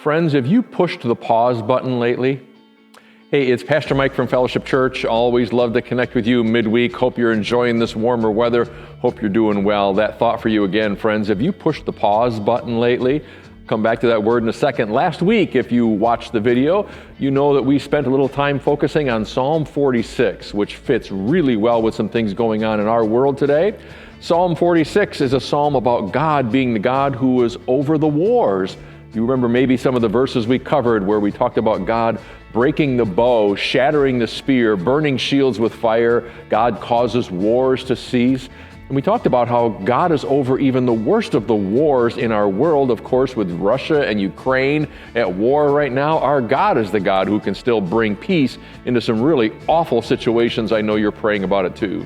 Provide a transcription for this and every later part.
Friends, have you pushed the pause button lately? Hey, it's Pastor Mike from Fellowship Church. Always love to connect with you midweek. Hope you're enjoying this warmer weather. Hope you're doing well. That thought for you again, friends. Have you pushed the pause button lately? Come back to that word in a second. Last week, if you watched the video, you know that we spent a little time focusing on Psalm 46, which fits really well with some things going on in our world today. Psalm 46 is a psalm about God being the God who is over the wars. You remember maybe some of the verses we covered where we talked about God breaking the bow, shattering the spear, burning shields with fire. God causes wars to cease. And we talked about how God is over even the worst of the wars in our world, of course, with Russia and Ukraine at war right now. Our God is the God who can still bring peace into some really awful situations. I know you're praying about it too.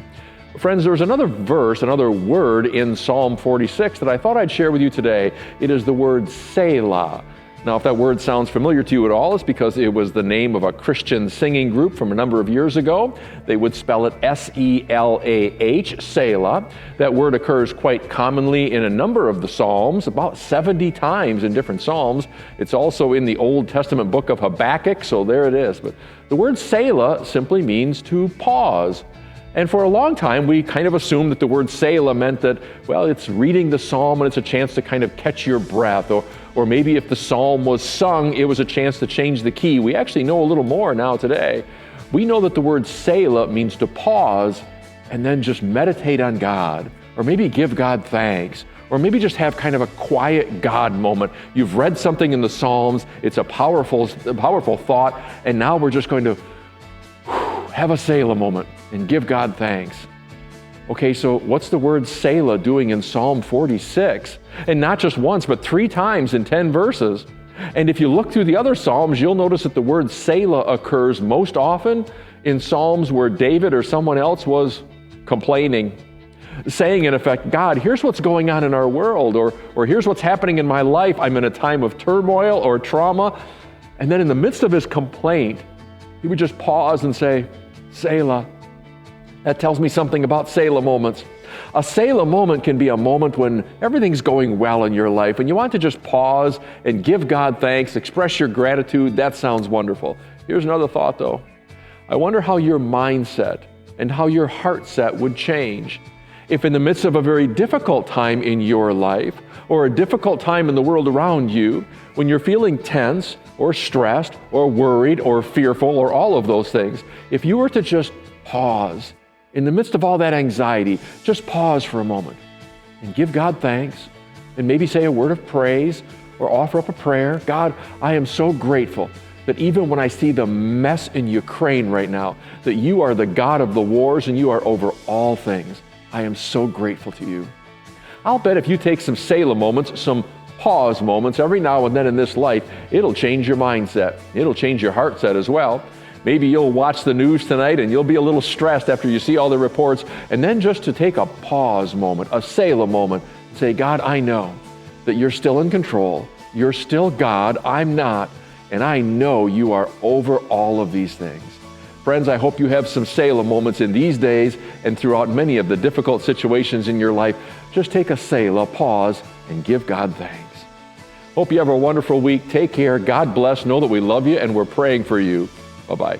Friends, there's another verse, another word in Psalm 46 that I thought I'd share with you today. It is the word Selah. Now, if that word sounds familiar to you at all, it's because it was the name of a Christian singing group from a number of years ago. They would spell it S-E-L-A-H, Selah. That word occurs quite commonly in a number of the Psalms, about 70 times in different Psalms. It's also in the Old Testament book of Habakkuk, so there it is. But the word Selah simply means to pause. And for a long time, we kind of assumed that the word Selah meant that, well, it's reading the psalm and it's a chance to kind of catch your breath. Or maybe if the psalm was sung, it was a chance to change the key. We actually know a little more now today. We know that the word Selah means to pause and then just meditate on God, or maybe give God thanks, or maybe just have kind of a quiet God moment. You've read something in the Psalms, it's a powerful thought, and now we're just going to have a Selah moment and give God thanks. Okay, so what's the word Selah doing in Psalm 46? And not just once, but 3 times in 10 verses. And if you look through the other Psalms, you'll notice that the word Selah occurs most often in Psalms where David or someone else was complaining, saying in effect, God, here's what's going on in our world, or here's what's happening in my life. I'm in a time of turmoil or trauma. And then in the midst of his complaint, he would just pause and say, Selah. That tells me something about Selah moments. A Selah moment can be a moment when everything's going well in your life and you want to just pause and give God thanks, express your gratitude. That sounds wonderful. Here's another thought though. I wonder how your mindset and how your heart set would change if in the midst of a very difficult time in your life or a difficult time in the world around you, when you're feeling tense or stressed or worried or fearful or all of those things, if you were to just pause in the midst of all that anxiety, just pause for a moment and give God thanks and maybe say a word of praise or offer up a prayer. God, I am so grateful that even when I see the mess in Ukraine right now, that you are the God of the wars and you are over all things. I am so grateful to you. I'll bet if you take some Selah moments, some pause moments every now and then in this life, it'll change your mindset. It'll change your heart set as well. Maybe you'll watch the news tonight and you'll be a little stressed after you see all the reports, and then just to take a pause moment, a Selah moment, say, God, I know that you're still in control. You're still God. I'm not. And I know you are over all of these things. Friends, I hope you have some Selah moments in these days and throughout many of the difficult situations in your life. Just take a Selah, pause, and give God thanks. Hope you have a wonderful week. Take care. God bless. Know that we love you and we're praying for you. Bye-bye.